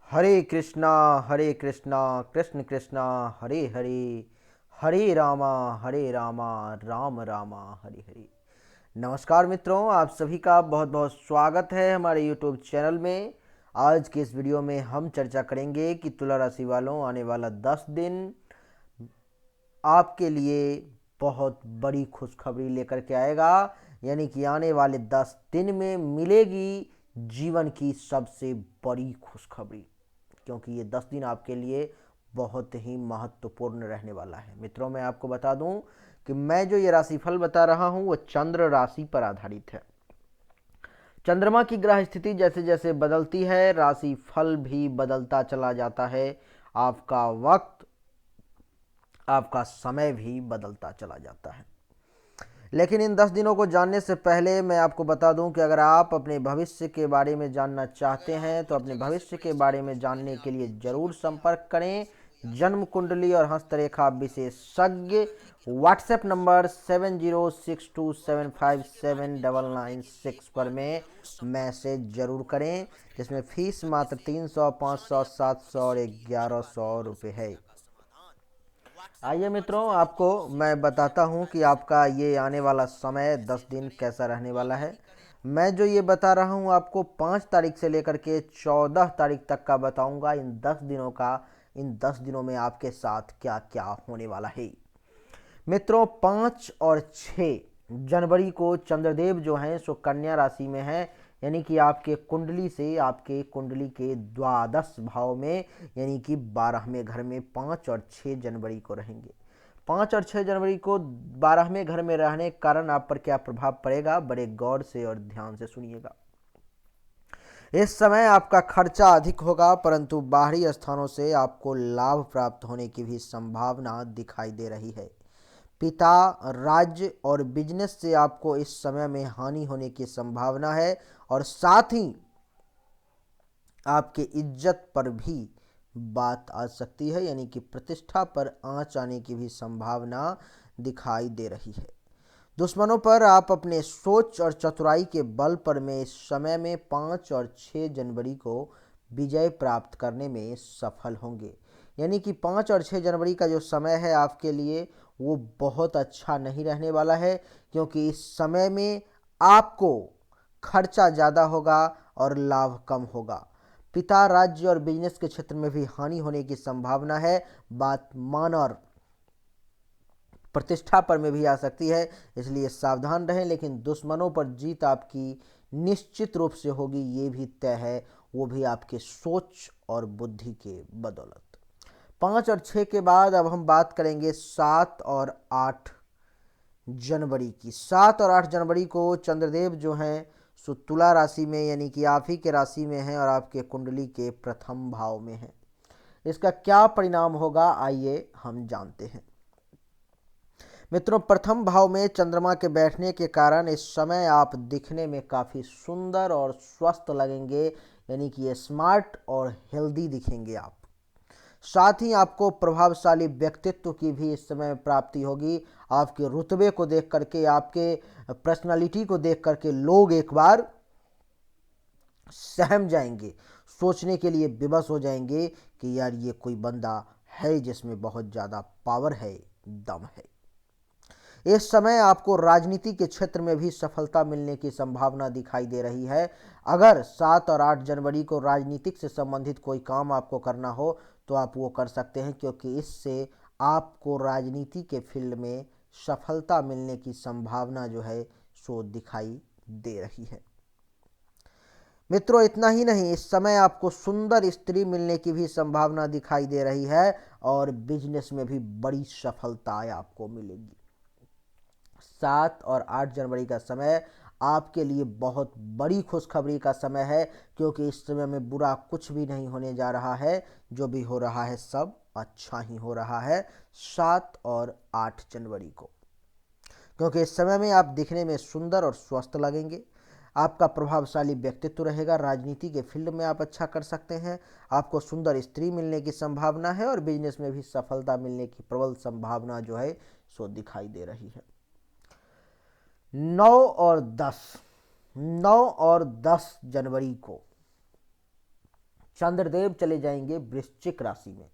हरे कृष्णा कृष्ण कृष्णा हरे हरे, हरे रामा राम रामा हरे हरे। नमस्कार मित्रों, आप सभी का बहुत बहुत स्वागत है हमारे यूट्यूब चैनल में। आज के इस वीडियो में हम चर्चा करेंगे कि तुला राशि वालों आने वाला 10 दिन आपके लिए बहुत बड़ी खुशखबरी लेकर के आएगा। यानी कि आने वाले 10 दिन में मिलेगी जीवन की सबसे बड़ी खुशखबरी, क्योंकि ये 10 दिन आपके लिए बहुत ही महत्वपूर्ण रहने वाला है। मित्रों, मैं आपको बता दूं कि मैं जो ये राशिफल बता रहा हूं वो चंद्र राशि पर आधारित है। चंद्रमा की ग्रह स्थिति जैसे जैसे बदलती है, राशि फल भी बदलता चला जाता है। आपका वक्त, आपका समय भी बदलता चला जाता है। लेकिन इन 10 दिनों को जानने से पहले मैं आपको बता दूं कि अगर आप अपने भविष्य के बारे में जानना चाहते हैं तो अपने भविष्य के बारे में जानने के लिए जरूर संपर्क करें जन्म कुंडली और हस्तरेखा विशेषज्ञ। व्हाट्सएप नंबर 7062757996 पर में मैसेज जरूर करें, जिसमें फीस मात्र 300, 500, 700 और 1100 रुपये है। आइए मित्रों, आपको मैं बताता हूं कि आपका ये आने वाला समय 10 दिन कैसा रहने वाला है। मैं जो ये बता रहा हूं आपको 5 तारीख से लेकर के 14 तारीख तक का बताऊंगा। इन 10 दिनों में आपके साथ क्या क्या होने वाला है। मित्रों, 5 और 6 जनवरी को चंद्रदेव जो हैं सो कन्या राशि में हैं। यानी कि आपके कुंडली के द्वादश भाव में, यानी कि 12वें घर में 5 और 6 जनवरी को रहेंगे। 5 और 6 जनवरी को 12वें घर में रहने के कारण आप पर क्या प्रभाव पड़ेगा, बड़े गौर से और ध्यान से सुनिएगा। इस समय आपका खर्चा अधिक होगा, परंतु बाहरी स्थानों से आपको लाभ प्राप्त होने की भी संभावना दिखाई दे रही है। पिता, राज्य और बिजनेस से आपको इस समय में हानि होने की संभावना है, और साथ ही आपके इज्जत पर भी बात आ सकती है, यानी कि प्रतिष्ठा पर आंच आने की भी संभावना दिखाई दे रही है। दुश्मनों पर आप अपने सोच और चतुराई के बल पर में इस समय में 5 और 6 जनवरी को विजय प्राप्त करने में सफल होंगे। यानी कि 5 और 6 जनवरी का जो समय है आपके लिए वो बहुत अच्छा नहीं रहने वाला है, क्योंकि इस समय में आपको खर्चा ज़्यादा होगा और लाभ कम होगा। पिता, राज्य और बिजनेस के क्षेत्र में भी हानि होने की संभावना है। बात मान और प्रतिष्ठा पर में भी आ सकती है, इसलिए सावधान रहें। लेकिन दुश्मनों पर जीत आपकी निश्चित रूप से होगी, ये भी तय है, वो भी आपके सोच और बुद्धि के बदौलत। 5 और 6 के बाद अब हम बात करेंगे 7 और 8 जनवरी की। 7 और 8 जनवरी को चंद्रदेव जो हैं सो तुला राशि में, यानी कि आप ही के राशि में हैं और आपके कुंडली के प्रथम भाव में हैं। इसका क्या परिणाम होगा, आइए हम जानते हैं। मित्रों, प्रथम भाव में चंद्रमा के बैठने के कारण इस समय आप दिखने में काफ़ी सुंदर और स्वस्थ लगेंगे, यानी कि स्मार्ट और हेल्दी दिखेंगे आप। साथ ही आपको प्रभावशाली व्यक्तित्व की भी इस समय प्राप्ति होगी। आपके रुतबे को देख करके, आपके पर्सनालिटी को देख करके लोग एक बार सहम जाएंगे, सोचने के लिए विवश हो जाएंगे कि यार ये कोई बंदा है जिसमें बहुत ज़्यादा पावर है, दम है। इस समय आपको राजनीति के क्षेत्र में भी सफलता मिलने की संभावना दिखाई दे रही है। अगर 7 और 8 जनवरी को राजनीतिक से संबंधित कोई काम आपको करना हो तो आप वो कर सकते हैं, क्योंकि इससे आपको राजनीति के फील्ड में सफलता मिलने की संभावना जो है सो दिखाई दे रही है। मित्रों, इतना ही नहीं, इस समय आपको सुंदर स्त्री मिलने की भी संभावना दिखाई दे रही है, और बिजनेस में भी बड़ी सफलता आपको मिलेगी। 7 और 8 जनवरी का समय आपके लिए बहुत बड़ी खुशखबरी का समय है, क्योंकि इस समय में बुरा कुछ भी नहीं होने जा रहा है। जो भी हो रहा है सब अच्छा ही हो रहा है 7 और 8 जनवरी को, क्योंकि इस समय में आप दिखने में सुंदर और स्वस्थ लगेंगे। आपका प्रभावशाली व्यक्तित्व रहेगा, राजनीति के फील्ड में आप अच्छा कर सकते हैं। आपको सुंदर स्त्री मिलने की संभावना है, और बिजनेस में भी सफलता मिलने की प्रबल संभावना जो है सो दिखाई दे रही है। 9 और 10 जनवरी को चंद्रदेव चले जाएंगे वृश्चिक राशि में,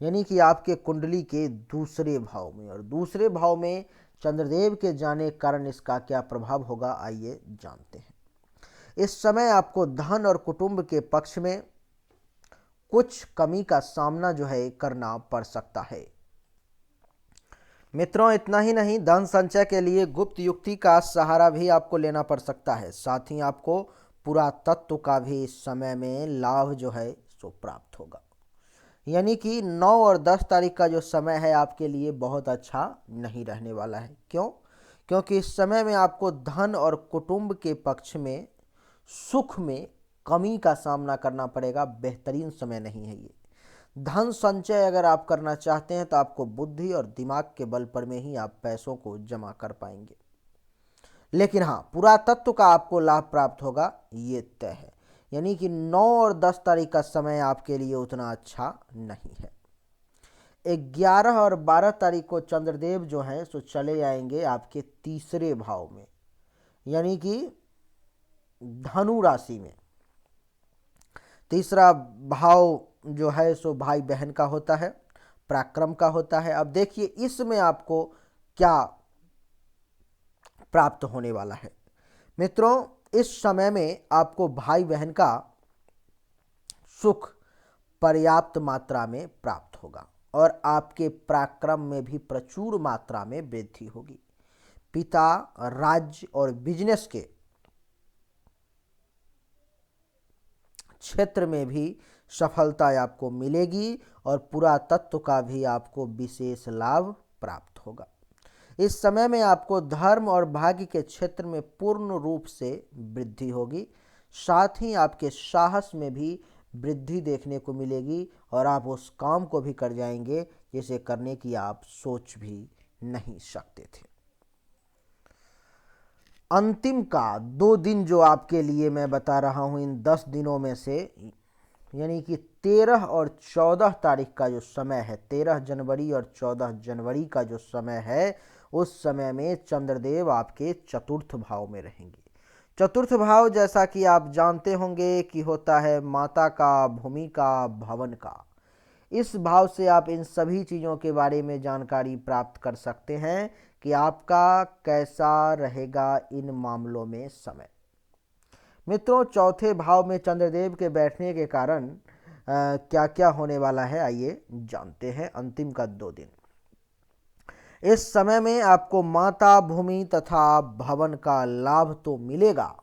यानी कि आपके कुंडली के दूसरे भाव में, और दूसरे भाव में चंद्रदेव के जाने के कारण इसका क्या प्रभाव होगा आइए जानते हैं। इस समय आपको धन और कुटुंब के पक्ष में कुछ कमी का सामना जो है करना पड़ सकता है। मित्रों, इतना ही नहीं, धन संचय के लिए गुप्त युक्ति का सहारा भी आपको लेना पड़ सकता है। साथ ही आपको पुरातत्व का भी इस समय में लाभ जो है सो प्राप्त होगा। यानी कि 9 और 10 तारीख का जो समय है आपके लिए बहुत अच्छा नहीं रहने वाला है। क्यों? क्योंकि इस समय में आपको धन और कुटुंब के पक्ष में सुख में कमी का सामना करना पड़ेगा। बेहतरीन समय नहीं है ये। धन संचय अगर आप करना चाहते हैं तो आपको बुद्धि और दिमाग के बल पर में ही आप पैसों को जमा कर पाएंगे। लेकिन हाँ, पुरातत्व का आपको लाभ प्राप्त होगा, ये तय है। यानी कि 9 और 10 तारीख का समय आपके लिए उतना अच्छा नहीं है। 11 और 12 तारीख को चंद्रदेव जो हैं सो चले आएंगे आपके तीसरे भाव में, यानी कि धनु राशि में। तीसरा भाव जो है सो भाई बहन का होता है, पराक्रम का होता है। अब देखिए इसमें आपको क्या प्राप्त होने वाला है। मित्रों, इस समय में आपको भाई बहन का सुख पर्याप्त मात्रा में प्राप्त होगा और आपके पराक्रम में भी प्रचुर मात्रा में वृद्धि होगी। पिता, राज्य और बिजनेस के क्षेत्र में भी सफलता आपको मिलेगी और पुरातत्व का भी आपको विशेष लाभ प्राप्त होगा। इस समय में आपको धर्म और भाग्य के क्षेत्र में पूर्ण रूप से वृद्धि होगी। साथ ही आपके साहस में भी वृद्धि देखने को मिलेगी और आप उस काम को भी कर जाएंगे जिसे करने की आप सोच भी नहीं सकते थे। अंतिम का 2 दिन जो आपके लिए मैं बता रहा हूं, इन 10 दिनों में से, यानी कि 13 और 14 तारीख का जो समय है, 13 जनवरी और 14 जनवरी का जो समय है, उस समय में चंद्रदेव आपके चतुर्थ भाव में रहेंगे। चतुर्थ भाव जैसा कि आप जानते होंगे कि होता है माता का, भूमि का, भवन का। इस भाव से आप इन सभी चीज़ों के बारे में जानकारी प्राप्त कर सकते हैं कि आपका कैसा रहेगा इन मामलों में समय। मित्रों, चौथे भाव में चंद्रदेव के बैठने के कारण क्या क्या होने वाला है आइए जानते हैं। अंतिम का 2 दिन, इस समय में आपको माता, भूमि तथा भवन का लाभ तो मिलेगा,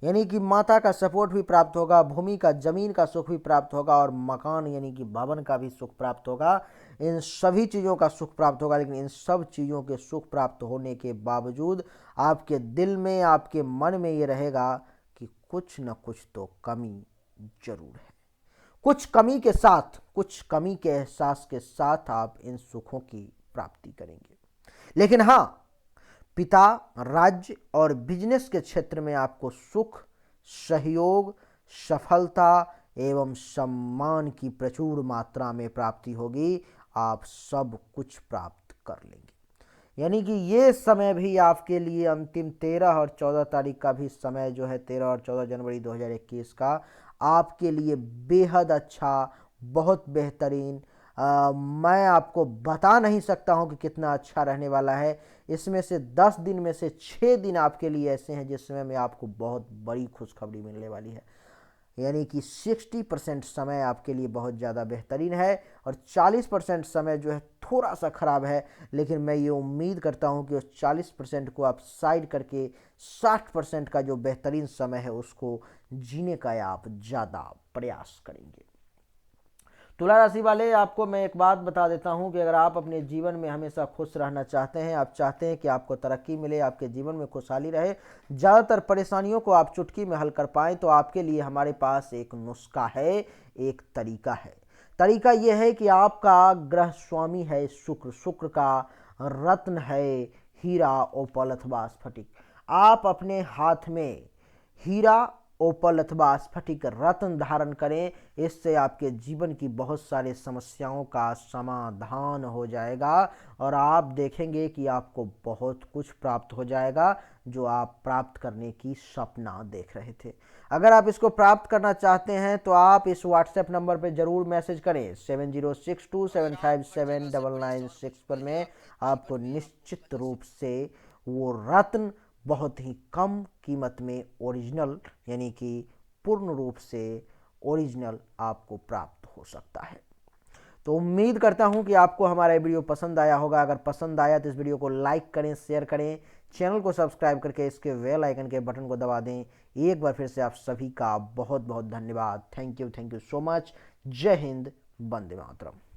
यानी कि माता का सपोर्ट भी प्राप्त होगा, भूमि का, जमीन का सुख भी प्राप्त होगा और मकान यानी कि भवन का भी सुख प्राप्त होगा। इन सभी चीज़ों का सुख प्राप्त होगा। लेकिन इन सब चीज़ों के सुख प्राप्त होने के बावजूद आपके दिल में, आपके मन में ये रहेगा कि कुछ न कुछ तो कमी जरूर है। कुछ कमी के साथ, कुछ कमी के एहसास के साथ आप इन सुखों की प्राप्ति करेंगे। लेकिन हाँ, पिता, राज्य और बिजनेस के क्षेत्र में आपको सुख, सहयोग, सफलता एवं सम्मान की प्रचुर मात्रा में प्राप्ति होगी। आप सब कुछ प्राप्त कर लेंगे। यानी कि ये समय भी आपके लिए अंतिम 13 और 14 तारीख का भी समय जो है, 13 और 14 जनवरी 2021 का, आपके लिए बेहद अच्छा, बहुत बेहतरीन, मैं आपको बता नहीं सकता हूं कि कितना अच्छा रहने वाला है। इसमें से 10 दिन में से 6 दिन आपके लिए ऐसे हैं जिसमें में आपको बहुत बड़ी खुशखबरी मिलने वाली है। यानी कि 60% समय आपके लिए बहुत ज़्यादा बेहतरीन है और 40% समय जो है थोड़ा सा ख़राब है। लेकिन मैं ये उम्मीद करता हूँ कि उस 40% को आप साइड करके 60% का जो बेहतरीन समय है उसको जीने का आप ज़्यादा प्रयास करेंगे। तुला राशि वाले, आपको मैं एक बात बता देता हूं कि अगर आप अपने जीवन में हमेशा खुश रहना चाहते हैं, आप चाहते हैं कि आपको तरक्की मिले, आपके जीवन में खुशहाली रहे, ज़्यादातर परेशानियों को आप चुटकी में हल कर पाएँ, तो आपके लिए हमारे पास एक नुस्खा है, एक तरीका है। तरीका यह है कि आपका ग्रह स्वामी है शुक्र, शुक्र का रत्न है हीरा, ओपल अथवा स्फटिक। आप अपने हाथ में हीरा, ओपल अथवा स्फटिक रत्न धारण करें। इससे आपके जीवन की बहुत सारी समस्याओं का समाधान हो जाएगा और आप देखेंगे कि आपको बहुत कुछ प्राप्त हो जाएगा जो आप प्राप्त करने की सपना देख रहे थे। अगर आप इसको प्राप्त करना चाहते हैं तो आप इस व्हाट्सएप नंबर पर ज़रूर मैसेज करें 7062757996 पर। में आपको निश्चित रूप से वो रत्न बहुत ही कम कीमत में ओरिजिनल यानी कि पूर्ण रूप से ओरिजिनल आपको प्राप्त हो सकता है। तो उम्मीद करता हूं कि आपको हमारा ये वीडियो पसंद आया होगा। अगर पसंद आया तो इस वीडियो को लाइक करें, शेयर करें, चैनल को सब्सक्राइब करके इसके बेल आइकन के बटन को दबा दें। एक बार फिर से आप सभी का बहुत बहुत धन्यवाद। Thank you so much. जय हिंद, वंदे मातरम।